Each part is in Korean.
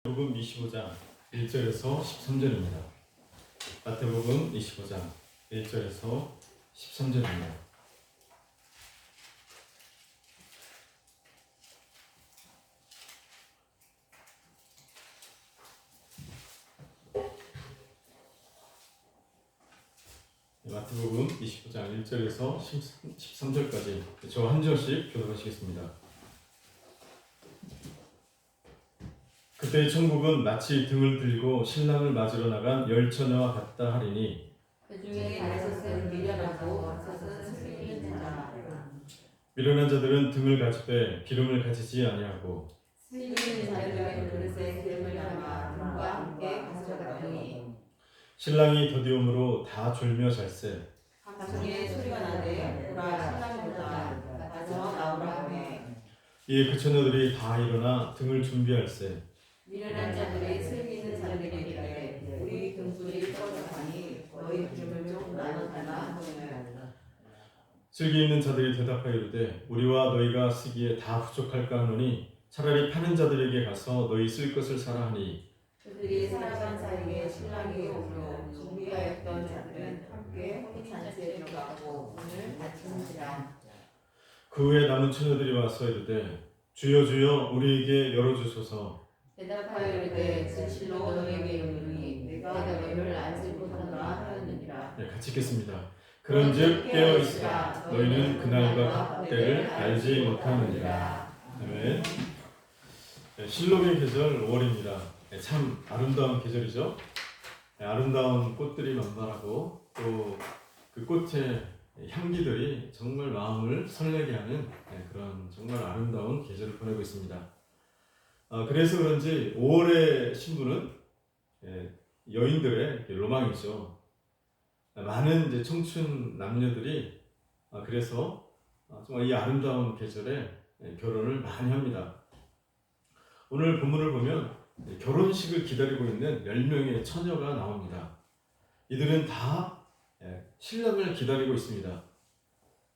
마태복음 25장 1절에서 13절입니다. 마태복음 25장 1절에서 13절입니다. 마태복음 25장 1절에서 13절까지 저 한 절씩 교독하시겠습니다. 그때 천국은 마치 등을 들고 신랑을 맞으러 나간 열 처녀와 같다 하리니 그 중에 다섯은 미련하고 다섯은 슬기 있는 자라. 미련한 자들은 등을 가지되 기름을 가지지 아니하고 슬기 있는 자들은 그릇에 기름을 담아 등과 함께 가져가더니 신랑이 더디움으로 다 졸며 잘세 밤중에 소리가 나되 보라 신랑보다 가져 나오라 하매 이에 그 처녀들이 다 일어나 등을 준비할세 미련한 자들이 슬기 있는 자들에게 이르되 우리 등불이 꺼져가니 너희 기름을 좀 나눠달라 하거늘. 슬기 있는 자들이 대답하여 이르되 우리와 너희가 쓰기에 다 부족할까 하노니 차라리 파는 자들에게 가서 너희 쓸 것을 사라 하니 그들이 살아간 사이에 신랑이 오므로 준비하였던 자들은 함께 혼인잔치에 들어가고 오늘 마치는지라. 그 후에 남은 처녀들이 와서 이르되 주여 주여 우리에게 열어주소서. 대답하여 이르되 진실로 너희에게 이르노니 내가 너희를 알지 못하노라 하였느니라. 같이 읽겠습니다. 그런즉 깨어있으라 너희는 그날과 그때를 알지 못하느니라. 아멘. 실록의 계절 5월입니다. 참 아름다운 계절이죠. 아름다운 꽃들이 만발하고 또 그 꽃의 향기들이 정말 마음을 설레게 하는 그런 정말 아름다운 계절을 보내고 있습니다. 그래서 그런지 5월의 신부는 여인들의 로망이죠. 많은 이제 청춘 남녀들이 그래서 정말 이 아름다운 계절에 결혼을 많이 합니다. 오늘 본문을 보면 결혼식을 기다리고 있는 10명의 처녀가 나옵니다. 이들은 다 신랑을 기다리고 있습니다.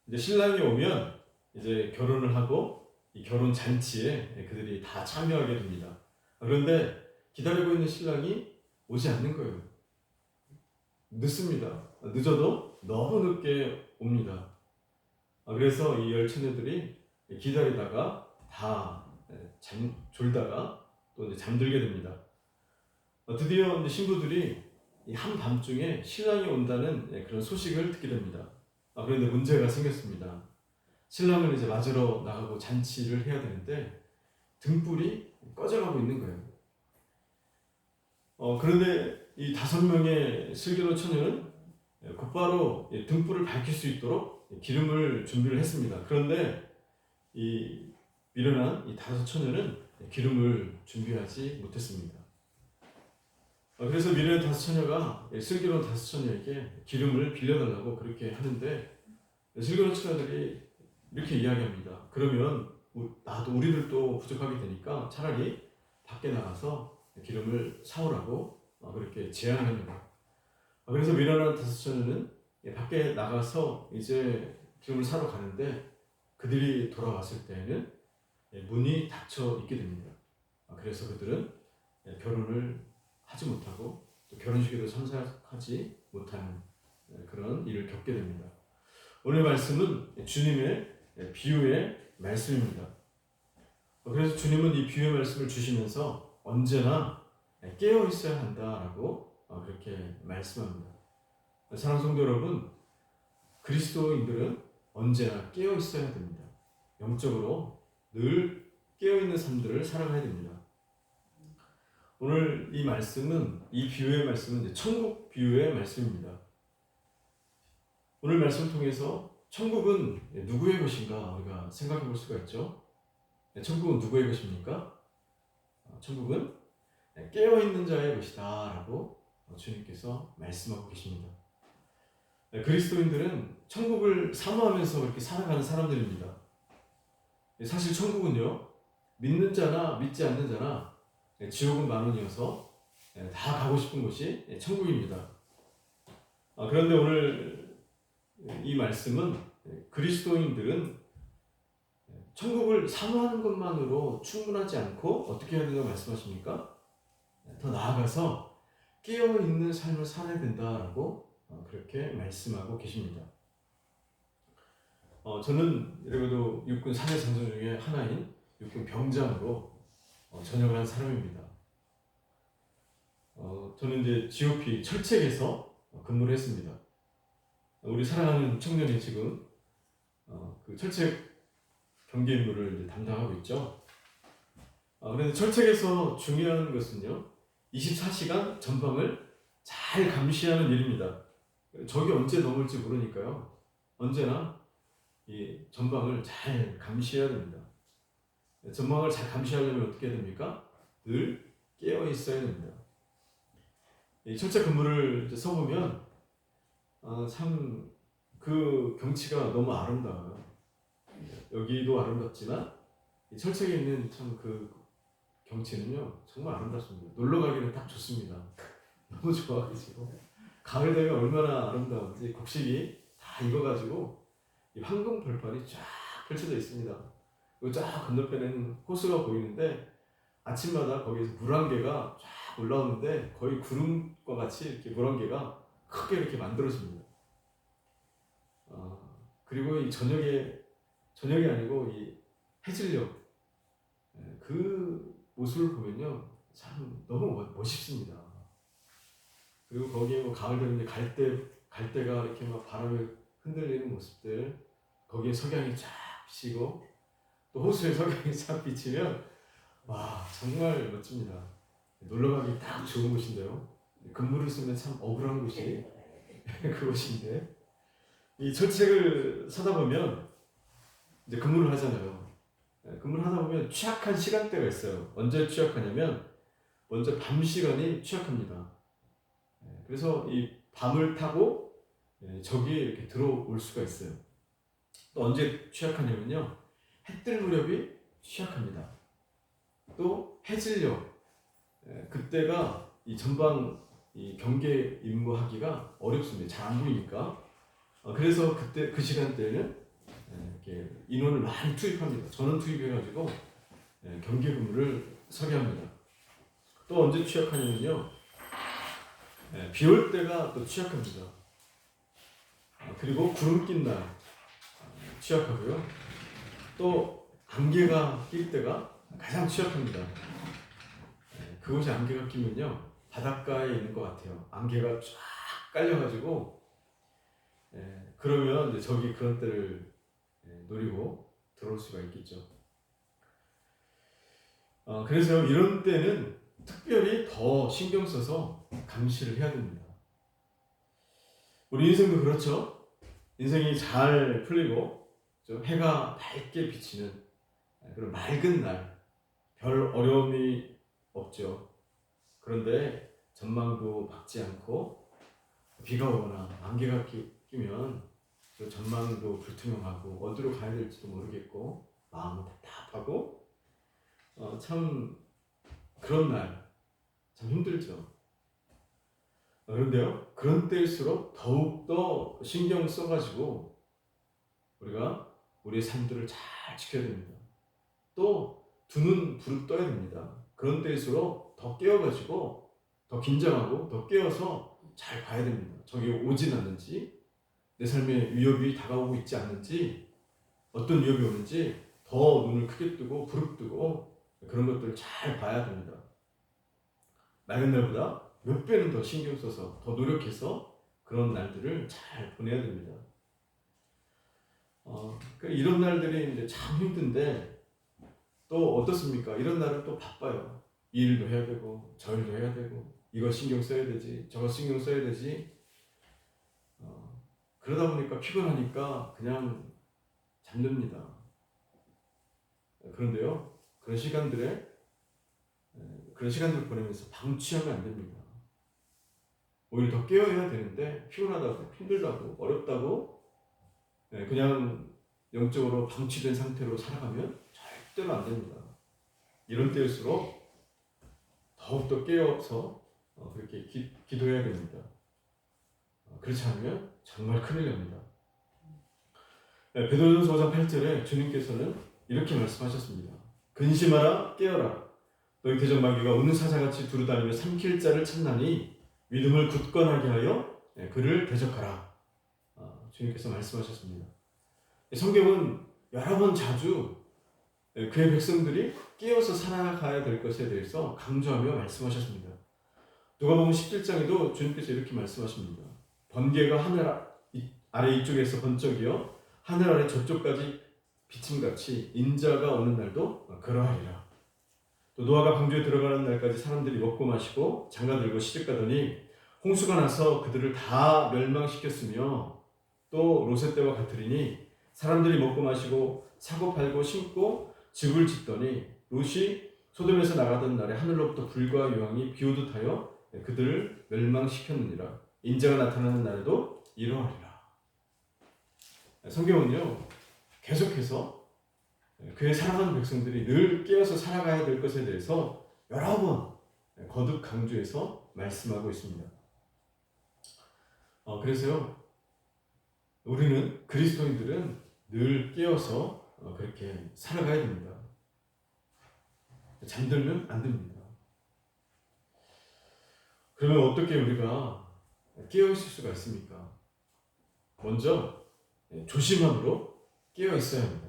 이제 신랑이 오면 이제 결혼을 하고 이 결혼 잔치에 그들이 다 참여하게 됩니다. 그런데 기다리고 있는 신랑이 오지 않는 거예요. 늦습니다. 늦어도 너무 늦게 옵니다. 그래서 이 열 처녀들이 기다리다가 다 졸다가 또 이제 잠들게 됩니다. 드디어 이제 신부들이 한밤중에 신랑이 온다는 그런 소식을 듣게 됩니다. 그런데 문제가 생겼습니다. 신랑을 이제 맞으러 나가고 잔치를 해야 되는데 등불이 꺼져가고 있는 거예요. 그런데 이 5명의 슬기로운 처녀는 곧바로 등불을 밝힐 수 있도록 기름을 준비를 했습니다. 그런데 이 미련한 이 5 처녀는 기름을 준비하지 못했습니다. 그래서 미련한 5 처녀가 슬기로운 5 처녀에게 기름을 빌려달라고 그렇게 하는데 슬기로운 처녀들이 이렇게 이야기합니다. 그러면 우리들도 부족하게 되니까 차라리 밖에 나가서 기름을 사오라고 그렇게 제안합니다. 그래서 미련한 5 처녀는 밖에 나가서 이제 기름을 사러 가는데 그들이 돌아왔을 때에는 문이 닫혀 있게 됩니다. 그래서 그들은 결혼을 하지 못하고 또 결혼식에도 참석하지 못하는 그런 일을 겪게 됩니다. 오늘 말씀은 주님의 비유의 말씀입니다. 그래서 주님은 이 비유의 말씀을 주시면서 언제나 깨어 있어야 한다라고 그렇게 말씀합니다. 사랑하는 성도 여러분, 그리스도인들은 언제나 깨어 있어야 됩니다. 영적으로 늘 깨어 있는 삶들을 살아가야 됩니다. 오늘 이 말씀은 이 비유의 말씀은 천국 비유의 말씀입니다. 오늘 말씀을 통해서 천국은 누구의 것인가 우리가 생각해 볼 수가 있죠. 천국은 누구의 것입니까? 천국은 깨어있는 자의 것이다 라고 주님께서 말씀하고 계십니다. 그리스도인들은 천국을 사모하면서 그렇게 살아가는 사람들입니다. 사실 천국은요, 믿는 자나 믿지 않는 자나 지옥은 만원이어서 다 가고 싶은 곳이 천국입니다. 그런데 오늘 이 말씀은 그리스도인들은 천국을 사모하는 것만으로 충분하지 않고 어떻게 해야 된다고 말씀하십니까? 더 나아가서 깨어있는 삶을 살아야 된다라고 그렇게 말씀하고 계십니다. 저는 이래도 육군 4대 장성 중에 하나인 육군 병장으로 전역을 한 사람입니다. 저는 이제 GOP 철책에서 근무를 했습니다. 우리 사랑하는 청년이 지금 그 철책 경계 임무를 이제 담당하고 있죠. 그런데 철책에서 중요한 것은요, 24시간 전방을 잘 감시하는 일입니다. 적이 언제 넘을지 모르니까요, 언제나 이 전방을 잘 감시해야 됩니다. 전방을 잘 감시하려면 어떻게 해야 됩니까? 늘 깨어 있어야 됩니다. 이 철책 근무를 이제 써보면 참 그 경치가 너무 아름다워요. 여기도 아름답지만 이 철책에 있는 참 그 경치는요 정말 아름답습니다. 놀러 가기는 딱 좋습니다. 너무 좋아가지고 가을 되면 얼마나 아름다운지 곡식이 다 익어가지고 이 황금 벌판이 쫙 펼쳐져 있습니다. 그리고 쫙 건너편에는 호수가 보이는데 아침마다 거기에서 물안개가 쫙 올라오는데 거의 구름과 같이 이렇게 물안개가 크게 이렇게 만들어집니다. 그리고 이 저녁이 아니고 이 해질녘 그 모습을 보면요 참 너무 멋있습니다. 그리고 거기에 뭐 가을 되면 갈대가 이렇게 막 바람에 흔들리는 모습들, 거기에 석양이 쫙 비치고 또 호수에 석양이 쫙 비치면 와 정말 멋집니다. 놀러 가기 딱 좋은 곳인데요. 근무를 쓰면 참 억울한 곳이 그곳인데, 이 철책을 서다 보면 이제 근무를 하잖아요. 근무를 하다 보면 취약한 시간대가 있어요. 언제 취약하냐면 먼저 밤 시간이 취약합니다. 그래서 이 밤을 타고 적이 이렇게 들어올 수가 있어요. 또 언제 취약하냐면요, 해 뜰 무렵이 취약합니다. 또 해질녘, 그때가 이 전방 이 경계 임무하기가 어렵습니다. 잘 안 보이니까. 그래서 그때 그 시간대에는 이렇게 인원을 많이 투입합니다. 전원 투입해가지고 경계 근무를 서게 합니다. 또 언제 취약하냐면요, 비 올 때가 또 취약합니다. 그리고 구름 낀 날 취약하고요. 또 안개가 낄 때가 가장 취약합니다. 그곳에 안개가 끼면요 바닷가에 있는 것 같아요. 안개가 쫙 깔려가지고 그러면 이제 적이 그런 때를 노리고 들어올 수가 있겠죠. 그래서 이런 때는 특별히 더 신경 써서 감시를 해야 됩니다. 우리 인생도 그렇죠. 인생이 잘 풀리고 좀 해가 밝게 비치는 그런 맑은 날, 별 어려움이 없죠. 그런데 전망도 밝지 않고 비가 오거나 안개가 끼면 저 전망도 불투명하고 어디로 가야 될지도 모르겠고 마음은 답답하고 참 그런 날 참 힘들죠. 그런데요, 그런 때일수록 더욱더 신경 써가지고 우리가 우리의 삶들을 잘 지켜야 됩니다. 또 두 눈 부릅 떠야 됩니다. 그런 때일수록 더 깨어가지고 더 긴장하고 더 깨어서 잘 봐야 됩니다. 저기 오진 않는지, 내 삶에 위협이 다가오고 있지 않는지, 어떤 위협이 오는지 더 눈을 크게 뜨고 부릅뜨고 그런 것들을 잘 봐야 됩니다. 맑은 날보다 몇 배는 더 신경 써서 더 노력해서 그런 날들을 잘 보내야 됩니다. 이런 날들이 이제 참 힘든데 또 어떻습니까? 이런 날은 또 바빠요. 이 일도 해야 되고 저 일도 해야 되고 이거 신경 써야 되지 저거 신경 써야 되지. 그러다 보니까 피곤하니까 그냥 잠듭니다. 그런데요, 그런 시간들 보내면서 방치하면 안 됩니다. 오히려 더 깨어야 되는데 피곤하다고 힘들다고 어렵다고 그냥 영적으로 방치된 상태로 살아가면 절대로 안 됩니다. 이런 때일수록 더욱더 깨어서 그렇게 기도해야 됩니다. 그렇지 않으면 정말 큰일 납니다. 베드로전서 5장 8절에 주님께서는 이렇게 말씀하셨습니다. 근심하라 깨어라 너희 대적 마귀가 우는 사자같이 두루다니며 삼킬 자를 찾나니 믿음을 굳건하게 하여 그를 대적하라. 주님께서 말씀하셨습니다. 성경은 여러 번 자주 그의 백성들이 깨어서 살아가야 될 것에 대해서 강조하며 말씀하셨습니다. 누가복음 17장에도 주님께서 이렇게 말씀하십니다. 번개가 하늘 아래 이쪽에서 번쩍이어 하늘 아래 저쪽까지 비침같이 인자가 오는 날도 그러하리라. 또 노아가 방주에 들어가는 날까지 사람들이 먹고 마시고 장가들고 시집가더니 홍수가 나서 그들을 다 멸망시켰으며 또 롯의 때와 같으리니 사람들이 먹고 마시고 사고 팔고 심고 집을 짓더니 롯이 소돔에서 나가던 날에 하늘로부터 불과 유황이 비오듯 하여 그들을 멸망시켰느니라. 인자가 나타나는 날에도 이러하리라. 성경은요 계속해서 그의 사랑하는 백성들이 늘 깨어서 살아가야 될 것에 대해서 여러 번 거듭 강조해서 말씀하고 있습니다. 그래서요 우리는 그리스도인들은 늘 깨어서 그렇게 살아가야 됩니다. 잠들면 안 됩니다. 그러면 어떻게 우리가 깨어 있을 수가 있습니까? 먼저 조심함으로 깨어 있어야 합니다.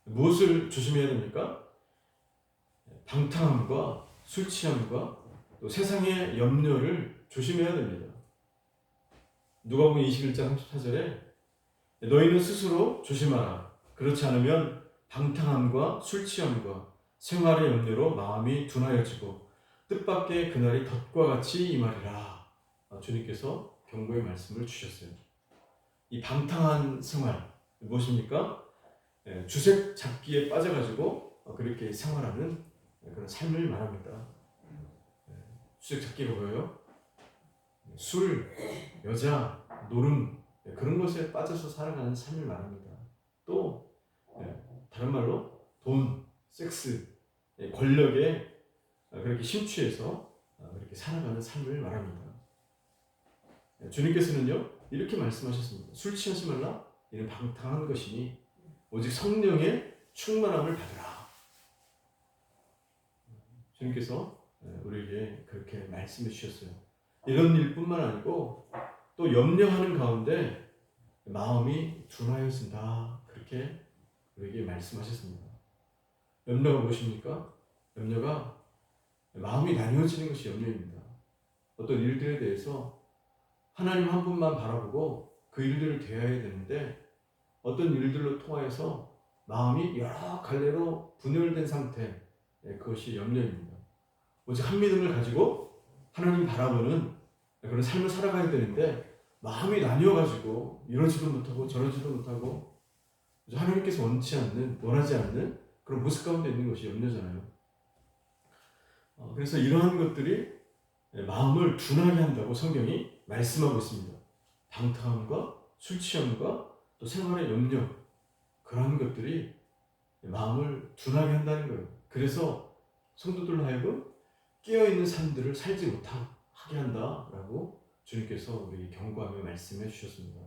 무엇을 조심해야 됩니까? 방탕함과 술 취함과 또 세상의 염려를 조심해야 됩니다. 누가복음 21장 34절에 너희는 스스로 조심하라. 그렇지 않으면 방탕함과 술 취함과 생활의 염려로 마음이 둔하여지고 뜻밖의 그날이 덫과 같이 임하리라. 주님께서 경고의 말씀을 주셨어요. 이 방탕한 생활 무엇입니까? 주색 잡기에 빠져가지고 그렇게 생활하는 그런 삶을 말합니다. 주색 잡기가 뭐예요? 술, 여자, 노름 그런 것에 빠져서 살아가는 삶을 말합니다. 또 다른 말로 돈, 섹스, 권력에 그렇게 심취해서 그렇게 살아가는 삶을 말합니다. 주님께서는요 이렇게 말씀하셨습니다. 술 취하지 말라. 이는 방탕한 것이니 오직 성령의 충만함을 받으라. 주님께서 우리에게 그렇게 말씀해 주셨어요. 이런 일뿐만 아니고 또 염려하는 가운데 마음이 둔하여진다. 그렇게 우리에게 말씀하셨습니다. 염려가 무엇입니까? 염려가 마음이 나뉘어지는 것이 염려입니다. 어떤 일들에 대해서 하나님 한 분만 바라보고 그 일들을 대해야 되는데 어떤 일들로 통하여서 마음이 여러 갈래로 분열된 상태, 그것이 염려입니다. 오직 한 믿음을 가지고 하나님 바라보는 그런 삶을 살아가야 되는데 마음이 나뉘어가지고 이러지도 못하고 저러지도 못하고 하나님께서 원하지 않는 그런 모습 가운데 있는 것이 염려잖아요. 그래서 이러한 것들이 마음을 둔하게 한다고 성경이 말씀하고 있습니다. 방탕함과 술 취함과 또 생활의 염려, 그런 것들이 마음을 둔하게 한다는 거예요. 그래서 성도들로 하여금 깨어있는 삶들을 살지 못하게 한다라고 주님께서 우리에게 경고하며 말씀해 주셨습니다.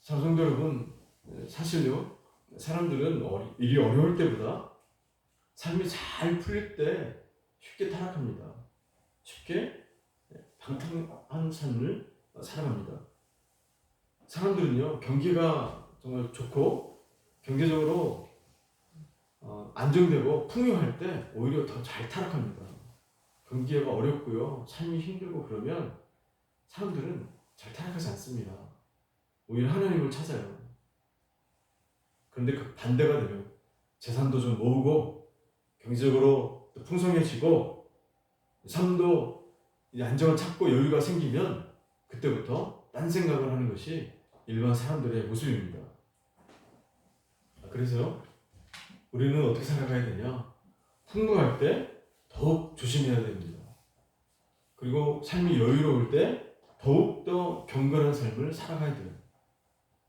성도 여러분, 사실요 사람들은 일이 어려울 때보다 삶이 잘 풀릴 때 쉽게 타락합니다. 쉽게 방탕한 삶을 살아갑니다. 사람들은요 경기가 정말 좋고 경제적으로 안정되고 풍요할 때 오히려 더 잘 타락합니다. 경기가 어렵고요 삶이 힘들고 그러면 사람들은 잘 타락하지 않습니다. 오히려 하나님을 찾아요. 그런데 그 반대가 되면 재산도 좀 모으고 경제적으로 풍성해지고 삶도 안정을 찾고 여유가 생기면 그때부터 딴 생각을 하는 것이 일반 사람들의 모습입니다. 그래서 우리는 어떻게 살아가야 되냐? 풍부할 때 더욱 조심해야 됩니다. 그리고 삶이 여유로울 때 더욱더 경건한 삶을 살아가야 돼요.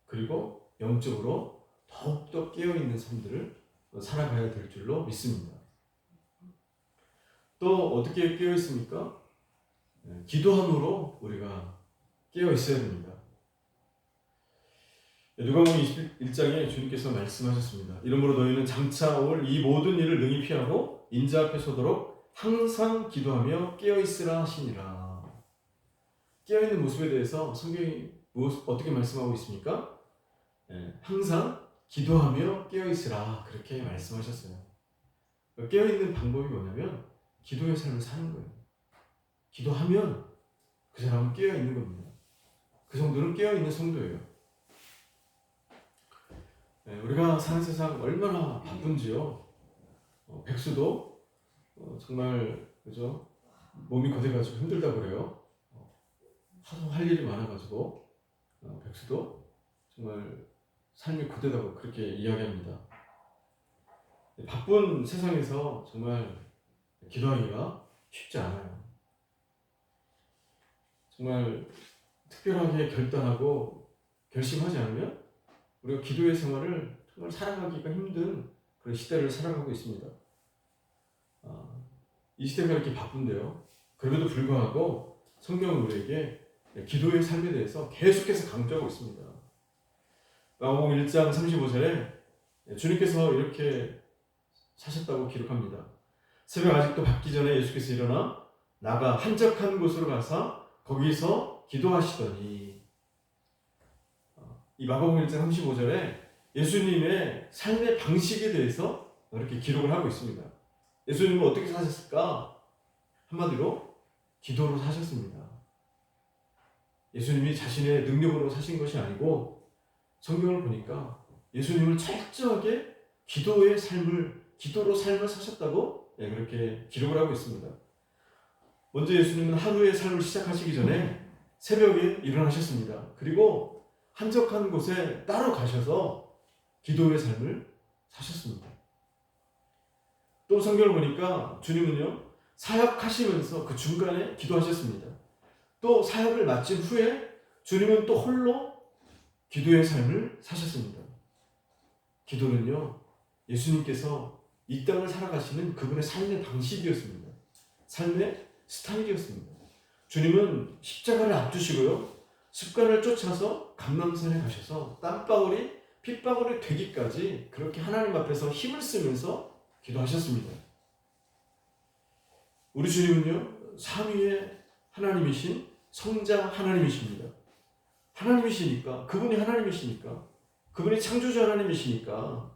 그리고 영적으로 더욱더 깨어있는 삶들을 살아가야 될 줄로 믿습니다. 또 어떻게 깨어있습니까? 기도함으로 우리가 깨어있어야 됩니다. 누가복음 21장에 주님께서 말씀하셨습니다. 이러므로 너희는 장차 올 이 모든 일을 능히 피하고 인자 앞에 서도록 항상 기도하며 깨어있으라 하시니라. 깨어있는 모습에 대해서 성경이 어떻게 말씀하고 있습니까? 항상 기도하며 깨어있으라 그렇게 말씀하셨어요. 깨어있는 방법이 뭐냐면 기도의 삶을 사는 거예요. 기도하면 그 사람은 깨어있는 겁니다. 그 성도는 깨어있는 성도예요. 우리가 사는 세상 얼마나 바쁜지요. 백수도 정말 그죠? 몸이 고돼가지고 힘들다고 그래요. 하도 할 일이 많아가지고 백수도 정말 삶이 고되다고 그렇게 이야기합니다. 바쁜 세상에서 정말 기도하기가 쉽지 않아요. 정말 특별하게 결단하고 결심하지 않으면 우리가 기도의 생활을 정말 살아가기가 힘든 그런 시대를 살아가고 있습니다. 이 시대가 이렇게 바쁜데요. 그럼에도 불구하고 성경은 우리에게 기도의 삶에 대해서 계속해서 강조하고 있습니다. 마가복음 1장 35절에 주님께서 이렇게 사셨다고 기록합니다. 새벽 아직도 밝기 전에 예수께서 일어나 나가 한적한 곳으로 가서 거기서 기도하시더니, 이 마가복음 1장 35절에 예수님의 삶의 방식에 대해서 이렇게 기록을 하고 있습니다. 예수님은 어떻게 사셨을까? 한마디로 기도로 사셨습니다. 예수님이 자신의 능력으로 사신 것이 아니고 성경을 보니까 예수님은 철저하게 기도로 삶을 사셨다고 그렇게 기록을 하고 있습니다. 먼저 예수님은 하루의 삶을 시작하시기 전에 새벽에 일어나셨습니다. 그리고 한적한 곳에 따로 가셔서 기도의 삶을 사셨습니다. 또 성경을 보니까 주님은요, 사역하시면서 그 중간에 기도하셨습니다. 또 사역을 마친 후에 주님은 또 홀로 기도의 삶을 사셨습니다. 기도는요, 예수님께서 이 땅을 살아가시는 그분의 삶의 방식이었습니다. 삶의 스타일이었습니다. 주님은 십자가를 앞두시고요, 습관을 쫓아서 감람산에 가셔서 땀방울이 핏방울이 되기까지 그렇게 하나님 앞에서 힘을 쓰면서 기도하셨습니다. 우리 주님은요, 삼위의 하나님이신 성자 하나님이십니다. 하나님이시니까, 그분이 하나님이시니까, 그분이 창조주 하나님이시니까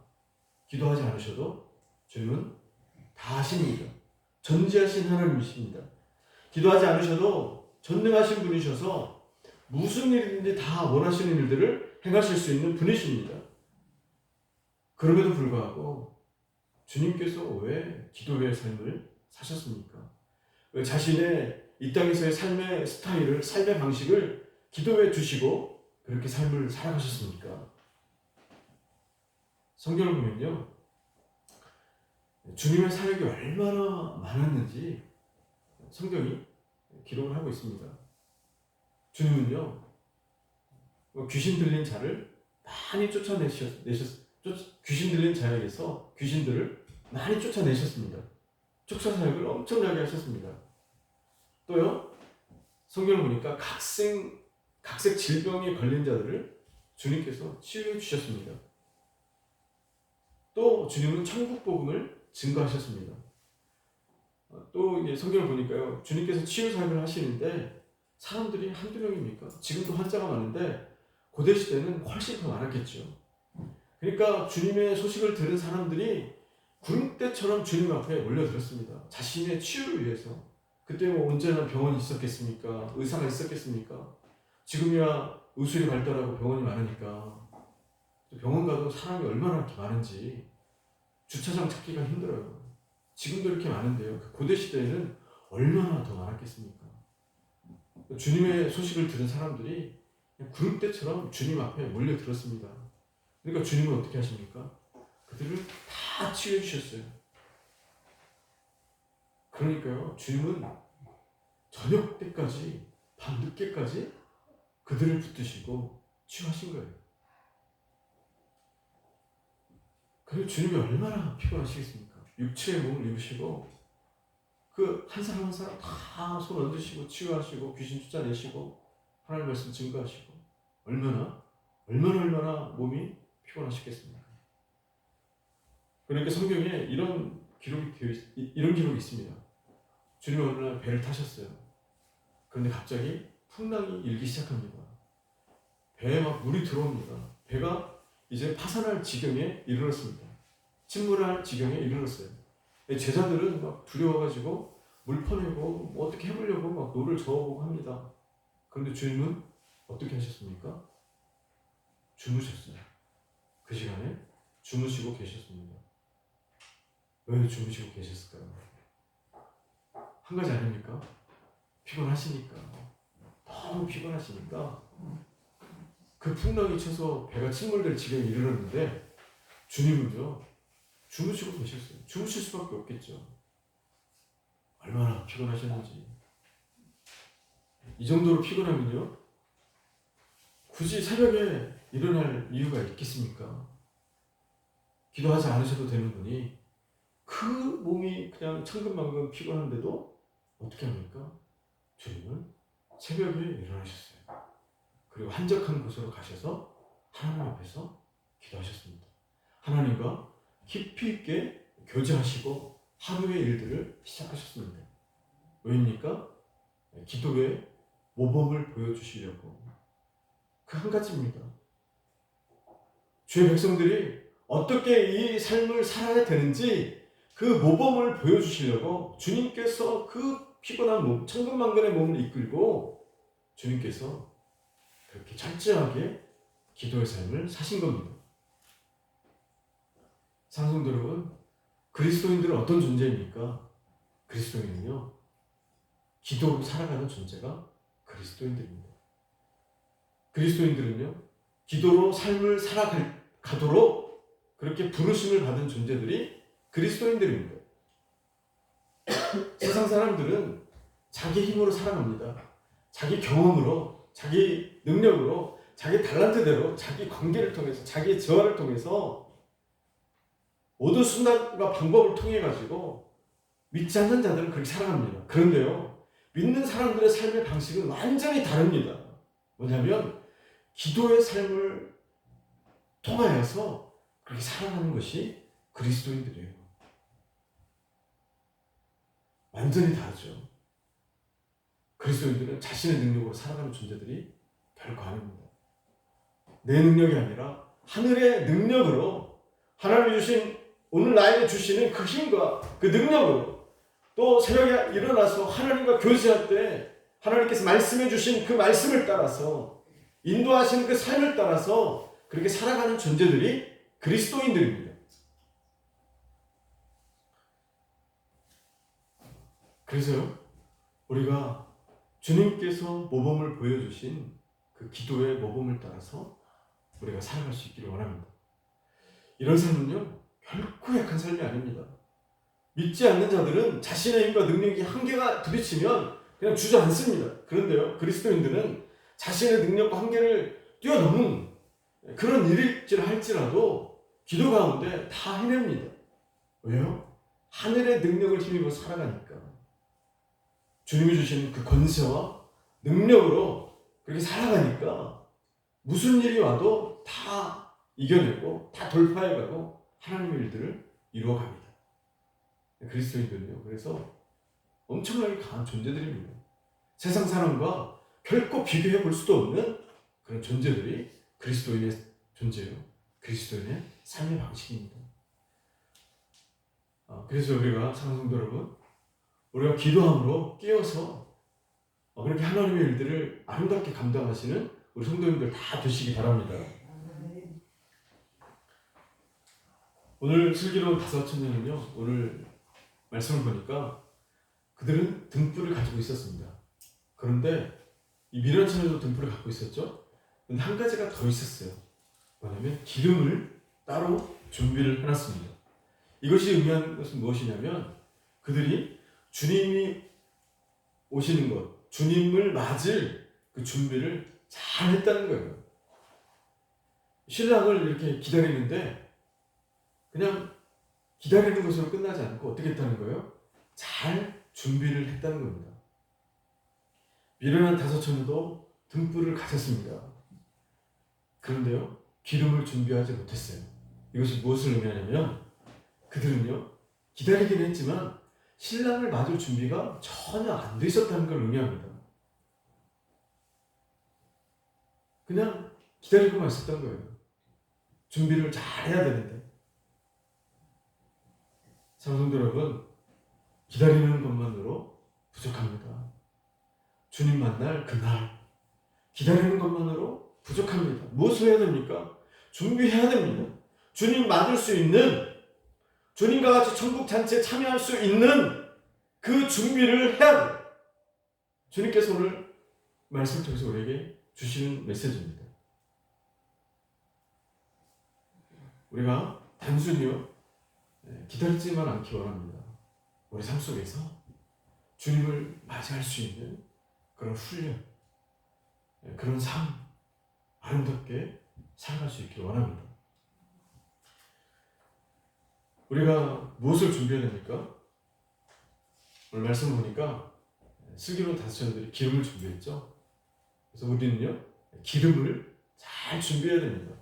기도하지 않으셔도 주님은 다 하십니다. 전지하신 하나님이십니다. 기도하지 않으셔도 전능하신 분이셔서 무슨 일이든지 다 원하시는 일들을 행하실 수 있는 분이십니다. 그럼에도 불구하고 주님께서 왜 기도의 삶을 사셨습니까? 왜 자신의 이 땅에서의 삶의 스타일을, 삶의 방식을 기도해 주시고 그렇게 삶을 살아가셨습니까? 성경을 보면요, 주님의 사역이 얼마나 많았는지 성경이 기록을 하고 있습니다. 주님은요, 귀신 들린 자를 많이 귀신 들린 자에게서 귀신들을 많이 쫓아내셨습니다. 쫓아 사역을 엄청나게 하셨습니다. 또요, 성경을 보니까 각색 질병에 걸린 자들을 주님께서 치유해 주셨습니다. 또 주님은 천국 복음을 증거하셨습니다. 또 이게 성경을 보니까요, 주님께서 치유 사역을 하시는데 사람들이 한두 명입니까? 지금도 환자가 많은데 고대 시대는 훨씬 더 많았겠죠. 그러니까 주님의 소식을 들은 사람들이 구름대처럼 주님 앞에 몰려들었습니다. 자신의 치유를 위해서. 그때 뭐 언제나 병원이 있었겠습니까? 의사가 있었겠습니까? 지금이야 의술이 발달하고 병원이 많으니까 병원 가도 사람이 얼마나 이렇게 많은지 주차장 찾기가 힘들어요. 지금도 이렇게 많은데요, 고대 시대에는 얼마나 더 많았겠습니까? 주님의 소식을 들은 사람들이 구름대처럼 주님 앞에 몰려들었습니다. 그러니까 주님은 어떻게 하십니까? 그들을 다 치유해 주셨어요. 그러니까요, 주님은 저녁 때까지, 밤 늦게까지 그들을 붙드시고 치유하신 거예요. 그리고 주님이 얼마나 피곤하시겠습니까? 육체의 몸을 입으시고 그 한 사람 한 사람 다 손 얹으시고 치유하시고 귀신 쫓아내시고 하나님 말씀 증거하시고 얼마나 얼마나 몸이 피곤하셨겠습니까? 그러니까 성경에 이런 기록이 있습니다. 주님이 어느 날 배를 타셨어요. 그런데 갑자기 풍랑이 일기 시작합니다. 배에 막 물이 들어옵니다. 배가 이제 파산할 지경에 이르렀습니다. 침몰할 지경에 이르렀어요. 제자들은 막 두려워가지고 물 퍼내고 뭐 어떻게 해보려고 막 노를 저어보고 합니다. 그런데 주님은 어떻게 하셨습니까? 주무셨어요. 그 시간에 주무시고 계셨습니다. 왜 주무시고 계셨을까요? 한 가지 아닙니까? 피곤하시니까. 너무 피곤하시니까 그 풍랑이 쳐서 배가 침몰될 지경에 이르렀는데 주님은요 주무시고 계셨어요. 주무실 수밖에 없겠죠. 얼마나 피곤하셨는지. 이 정도로 피곤하면요 굳이 새벽에 일어날 이유가 있겠습니까? 기도하지 않으셔도 되는 분이 그 몸이 그냥 천근만근 피곤한데도 어떻게 합니까? 주님은 새벽에 일어나셨어요. 그리고 한적한 곳으로 가셔서 하나님 앞에서 기도하셨습니다. 하나님과 깊이 있게 교제하시고 하루의 일들을 시작하셨습니다. 왜입니까? 기도의 모범을 보여주시려고. 그 한 가지입니다. 주의 백성들이 어떻게 이 삶을 살아야 되는지 그 모범을 보여주시려고 주님께서 그 피곤한 몸, 천근만근의 몸을 이끌고 주님께서 그렇게 철저하게 기도의 삶을 사신 겁니다. 사랑성도 여러분, 그리스도인들은 어떤 존재입니까? 그리스도인은요, 기도로 살아가는 존재가 그리스도인들입니다. 그리스도인들은요, 기도로 삶을 살아가도록 그렇게 부르심을 받은 존재들이 그리스도인들입니다. 세상 사람들은 자기 힘으로 살아갑니다. 자기 경험으로, 자기 능력으로, 자기 달란트대로, 자기 관계를 통해서, 자기의 재화를 통해서 모든 수단과 방법을 통해 가지고 믿지 않는 자들은 그렇게 살아갑니다. 그런데요, 믿는 사람들의 삶의 방식은 완전히 다릅니다. 뭐냐면 기도의 삶을 통하여서 그렇게 살아가는 것이 그리스도인들이에요. 완전히 다르죠. 그리스도인들은 자신의 능력으로 살아가는 존재들이 결코 아닙니다. 내 능력이 아니라 하늘의 능력으로 하나님이 주신 오늘 나에게 주시는 그 힘과 그 능력으로 또 새벽에 일어나서 하나님과 교제할 때 하나님께서 말씀해 주신 그 말씀을 따라서 인도하시는 그 삶을 따라서 그렇게 살아가는 존재들이 그리스도인들입니다. 그래서요, 우리가 주님께서 모범을 보여주신 그 기도의 모범을 따라서 우리가 살아갈 수 있기를 원합니다. 이런 삶은요, 결코 약한 삶이 아닙니다. 믿지 않는 자들은 자신의 힘과 능력이 한계가 부딪히면 그냥 주저앉습니다. 그런데요, 그리스도인들은 자신의 능력과 한계를 뛰어넘은 그런 일일지라 할지라도 기도 가운데 다 해냅니다. 왜요? 하늘의 능력을 힘입어 살아가니까. 주님이 주신 그 권세와 능력으로 그렇게 살아가니까 무슨 일이 와도 다 이겨내고 다 돌파해가고 하나님의 일들을 이루어갑니다. 그리스도인들은요, 그래서 엄청나게 강한 존재들입니다. 세상 사람과 결코 비교해 볼 수도 없는 그런 존재들이 그리스도인의 존재요, 그리스도인의 삶의 방식입니다. 그래서 우리가 사랑하는 성도 여러분, 우리가 기도함으로 끼어서 그렇게 하나님의 일들을 아름답게 감당하시는 우리 성도님들 다 되시기 바랍니다. 오늘 슬기로운 다섯 청년은요, 오늘 말씀을 보니까 그들은 등불을 가지고 있었습니다. 그런데 이 미련 처녀도 등불을 갖고 있었죠. 근데 한 가지가 더 있었어요. 뭐냐면 기름을 따로 준비를 해놨습니다. 이것이 의미하는 것은 무엇이냐면 그들이 주님이 오시는 것, 주님을 맞을 그 준비를 잘 했다는 거예요. 신랑을 이렇게 기다리는데 그냥 기다리는 것으로 끝나지 않고 어떻게 했다는 거예요? 잘 준비를 했다는 겁니다. 미련한 다섯 처녀도 등불을 가졌습니다. 그런데요, 기름을 준비하지 못했어요. 이것이 무엇을 의미하냐면 그들은요, 기다리긴 했지만 신랑을 맞을 준비가 전혀 안 돼 있었다는 걸 의미합니다. 그냥 기다리고만 있었던 거예요. 준비를 잘 해야 되는데. 사랑하는 성도 여러분, 기다리는 것만으로 부족합니다. 주님 만날 그날 기다리는 것만으로 부족합니다. 무엇을 해야 됩니까? 준비해야 됩니다. 주님 맞을 수 있는, 주님과 같이 천국 잔치에 참여할 수 있는 그 준비를 해야 돼요. 주님께서 오늘 말씀을 통해서 우리에게 주시는 메시지입니다. 우리가 단순히요, 기다리지만 않기 원합니다. 우리 삶 속에서 주님을 맞이할 수 있는 그런 훈련, 그런 삶, 아름답게 살아갈 수 있기를 원합니다. 우리가 무엇을 준비해야 됩니까? 오늘 말씀 보니까 슬기로운 다섯 처녀들이 기름을 준비했죠. 그래서 우리는요, 기름을 잘 준비해야 됩니다.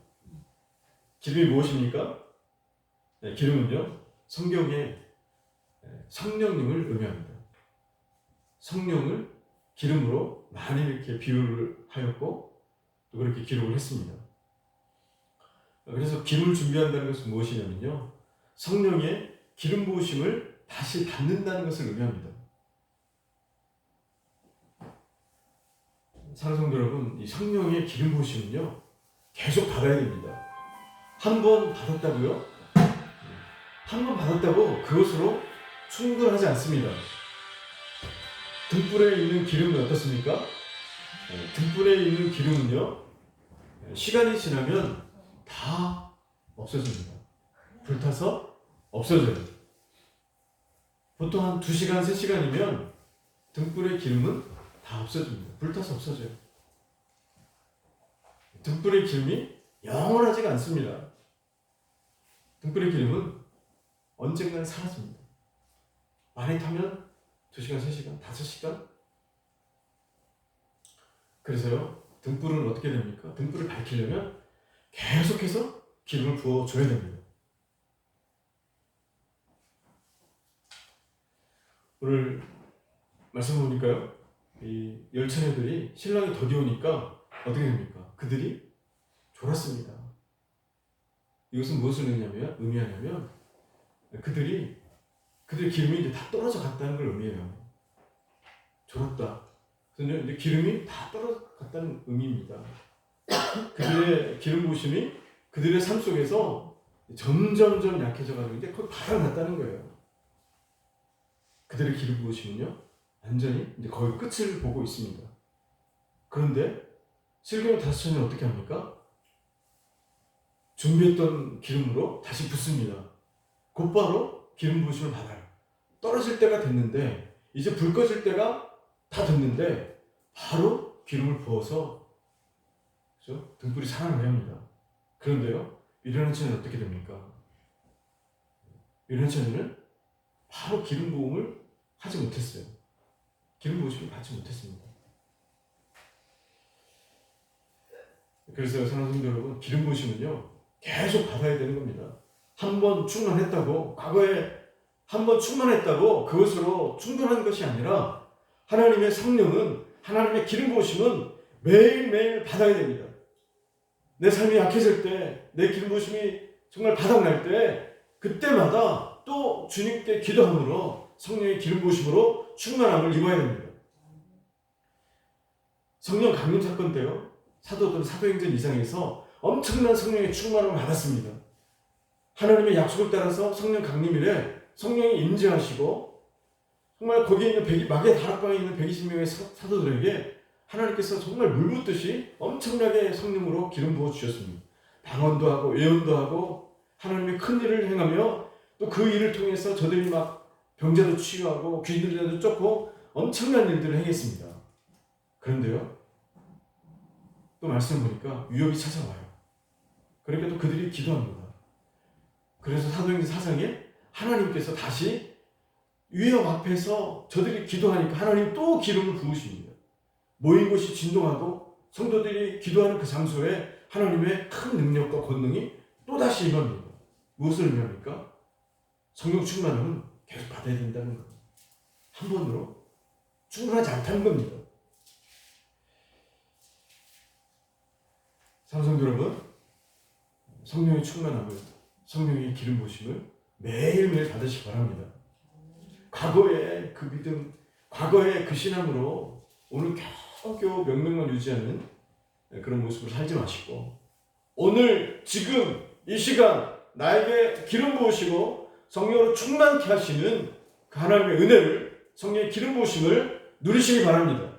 기름이 무엇입니까? 기름은요, 성경에 성령님을 의미합니다. 성령을 기름으로 많이 이렇게 비유를 하였고 또 그렇게 기록을 했습니다. 그래서 기름을 준비한다는 것은 무엇이냐면요, 성령의 기름 부으심을 다시 받는다는 것을 의미합니다. 사랑하는 성도 여러분, 이 성령의 기름 부으심은요, 계속 받아야 됩니다. 한 번 받았다고요? 한 번 받았다고 그것으로 충분하지 않습니다. 등불에 있는 기름은 어떻습니까? 등불에 있는 기름은요, 시간이 지나면 다 없어집니다. 불타서 없어져요. 보통 한 2시간, 3시간이면 등불의 기름은 다 없어집니다. 불타서 없어져요. 등불의 기름이 영원하지가 않습니다. 등불의 기름은 언젠간 사라집니다. 많이 타면 2시간, 3시간, 5시간? 그래서요, 등불은 어떻게 됩니까? 등불을 밝히려면 계속해서 기름을 부어줘야 됩니다. 오늘 말씀 보니까요, 이 열처녀들이 신랑이 더디 오니까 어떻게 됩니까? 그들이 졸았습니다. 이것은 무엇을 의미하냐면 그들의 기름이 이제 다 떨어져 갔다는 걸 의미해요. 졸았다. 그래서 이제 기름이 다 떨어져 갔다는 의미입니다. 그들의 기름 부으심이 그들의 삶 속에서 점점점 약해져가지고 이제 거의 바닥났다는 거예요. 그들의 기름 부으심은요, 완전히 이제 거의 끝을 보고 있습니다. 그런데 슬기로운 다섯 처녀는 어떻게 합니까? 준비했던 기름으로 다시 붓습니다. 곧바로 기름 부으심을 받아요. 떨어질 때가 됐는데, 이제 불 꺼질 때가 다 됐는데 바로 기름을 부어서, 그렇죠? 등불이 살아나게 합니다. 그런데요, 미련한 처녀는 어떻게 됩니까? 미련한 처녀는 바로 기름 부음을 하지 못했어요. 기름 부으심을 받지 못했습니다. 그래서 사랑하는 성도 여러분, 기름 부으심은요, 계속 받아야 되는 겁니다. 한 번 충만했다고, 과거에 한 번 충만했다고 그것으로 충분한 것이 아니라 하나님의 성령은, 하나님의 기름 부으심은 매일매일 받아야 됩니다. 내 삶이 약해질 때, 내 기름 부으심이 정말 바닥날 때, 그때마다 또 주님께 기도함으로 성령의 기름 부으심으로 충만함을 입어야 됩니다. 성령 강림 사건 때요, 사도들 사도행전 2장에서 엄청난 성령의 충만함을 받았습니다. 하나님의 약속을 따라서 성령 강림일에 성령이 임재하시고, 정말 거기에 있는 마개 다락방에 있는 120명의 사도들에게 하나님께서 정말 물 붓듯이 엄청나게 성령으로 기름 부어 주셨습니다. 방언도 하고 예언도 하고 하나님의 큰 일을 행하며, 또 그 일을 통해서 저들이 막 병자도 치유하고 귀신 들려도 쫓고 엄청난 일들을 행했습니다. 그런데요, 또 말씀 보니까 위협이 찾아와요. 그러니까 또 그들이 기도합니다. 그래서 사도행전 4장에 하나님께서 다시 위협 앞에서 저들이 기도하니까 하나님 또 기름을 부으십니다. 모인 곳이 진동하고 성도들이 기도하는 그 장소에 하나님의 큰 능력과 권능이 또다시 임합니다. 무엇을 의미합니까? 성령 충만함은 계속 받아야 된다는 거예요. 한 번으로 충분하지 않다는 겁니다. 사랑하는 여러분, 성령의 충만함을, 성령의 기름 부으심을 매일매일 받으시기 바랍니다. 과거의 그 믿음, 과거의 그 신앙으로 오늘 겨우겨우 명맥만 유지하는 그런 모습을 살지 마시고, 오늘 지금 이 시간 나에게 기름 부으시고 성령으로 충만케 하시는 그 하나님의 은혜를, 성령의 기름 부으심을 누리시기 바랍니다.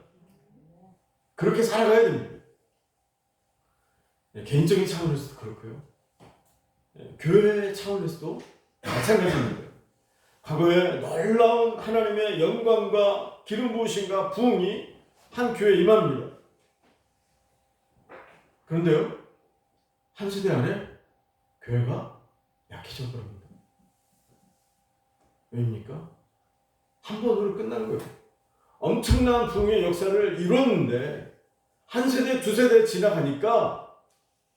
그렇게 살아가야 됩니다. 개인적인 차원에서도 그렇고요, 교회 차원에서도 마찬가지입니다. 과거에 놀라운 하나님의 영광과 기름 부으심과 부흥이 한 교회에 임합니다. 그런데요, 한 세대 안에 교회가 약해져 버립니다. 왜입니까? 한 번으로 끝나는 거예요. 엄청난 부흥의 역사를 이뤘는데 한 세대, 두 세대 지나가니까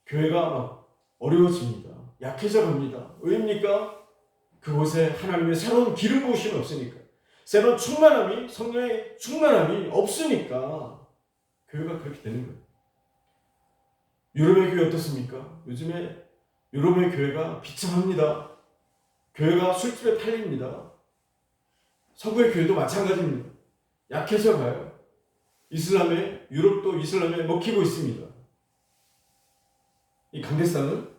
교회가 막 어려워집니다. 약해져 갑니다. 왜입니까? 그곳에 하나님의 새로운 기름 부으심이 없으니까, 새로운 충만함이, 성령의 충만함이 없으니까 교회가 그렇게 되는 거예요. 유럽의 교회 어떻습니까? 요즘에 유럽의 교회가 비참합니다. 교회가 술집에 팔립니다. 서구의 교회도 마찬가지입니다. 약해져 가요. 유럽도 이슬람에 먹히고 있습니다. 이 강대상은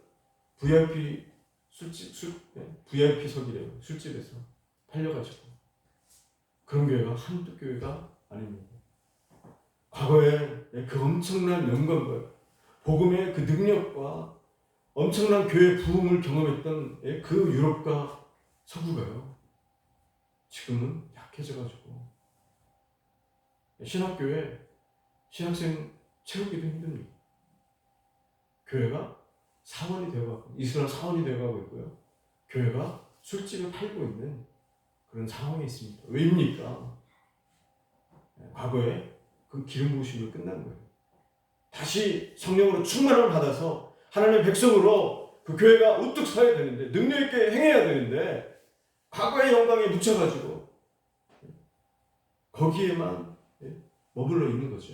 VIP석이래요. 술집에서 팔려가지고. 그런 교회가 한두 교회가 아닙니다. 과거에 그 엄청난 영광과 복음의 그 능력과 엄청난 교회 부흥을 경험했던 그 유럽과 서구가요, 지금은 약해져가지고 신학교에 신학생 채우기도 힘듭니다. 교회가 사원이 되어가고, 이스라엘 사원이 되어가고 있고요, 교회가 술집에 팔고 있는 그런 상황에 있습니다. 왜입니까? 과거에 그 기름 부으심이 끝난 거예요. 다시 성령으로 충만함을 받아서 하나님의 백성으로 그 교회가 우뚝 서야 되는데, 능력 있게 행해야 되는데, 과거의 영광에 묻혀가지고 거기에만 머물러 있는 거죠.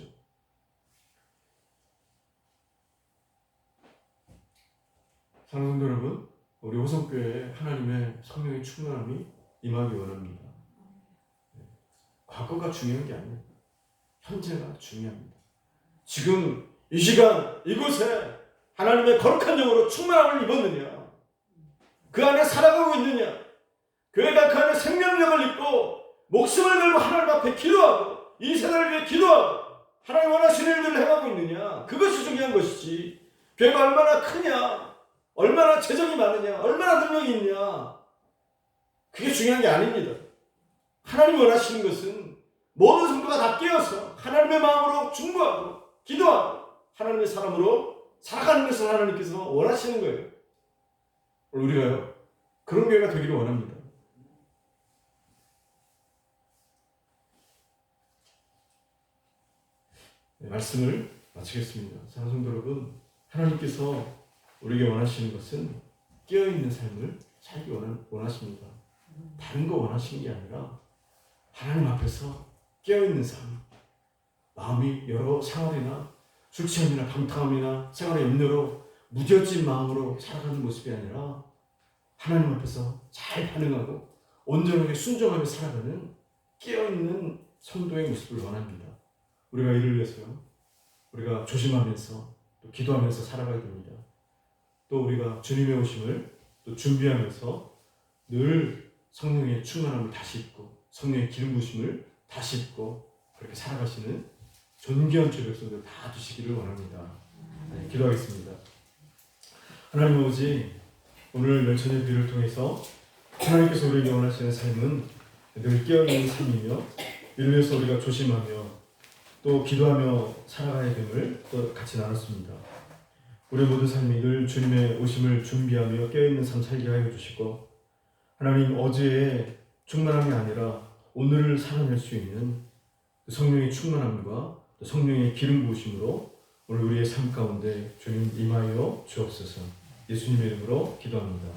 사랑하는 여러분, 우리 호성교회에 하나님의 성령의 충만함이 임하기 원합니다. 과거가 중요한 게 아니에요. 현재가 중요합니다. 지금 이 시간 이곳에 하나님의 거룩한 영으로 충만함을 입었느냐, 그 안에 살아가고 있느냐, 교회가 그 안에 생명력을 입고 목숨을 걸고 하나님 앞에 기도하고 이 세상을 위해 기도하고 하나님 원하시는 일들을 행하고 있느냐, 그것이 중요한 것이지, 교회가 얼마나 크냐, 얼마나 재정이 많으냐, 얼마나 능력이 있냐, 그게 중요한 게 아닙니다. 하나님이 원하시는 것은 모든 성도가 다 깨어서 하나님의 마음으로 중보하고 기도하고 하나님의 사람으로 살아가는 것을 하나님께서 원하시는 거예요. 우리가요, 그런 교회가 되기를 원합니다. 네, 말씀을 마치겠습니다. 사랑하는 성도 여러분, 하나님께서 우리에게 원하시는 것은 깨어있는 삶을 살기 원하십니다. 다른 거 원하시는 게 아니라 하나님 앞에서 깨어있는 삶, 마음이 여러 생활이나 술 취함이나 방탕함이나 생활의 염려로 무뎌진 마음으로 살아가는 모습이 아니라 하나님 앞에서 잘 반응하고 온전하게 순종하며 살아가는 깨어있는 성도의 모습을 원합니다. 우리가 이를 위해서요, 우리가 조심하면서 또 기도하면서 살아가야 됩니다. 또 우리가 주님의 오심을 또 준비하면서 늘 성령의 충만함을 다시 입고 성령의 기름 부으심을 다시 입고 그렇게 살아가시는 존귀한 주 백성들 다 되시기를 원합니다. 네, 기도하겠습니다. 하나님 아버지, 오늘 멸천의 비를 통해서 하나님께서 우리에게 원하시는 삶은 늘 깨어있는 삶이며, 이를 위해서 우리가 조심하며 또 기도하며 살아가야 됨을 또 같이 나눴습니다. 우리 모든 삶이 늘 주님의 오심을 준비하며 깨어있는 삶 살게 하여 주시고, 하나님 어제의 충만함이 아니라 오늘을 살아낼 수 있는 성령의 충만함과 성령의 기름 부으심으로 오늘 우리의 삶 가운데 주님 임하여 주옵소서. 예수님의 이름으로 기도합니다.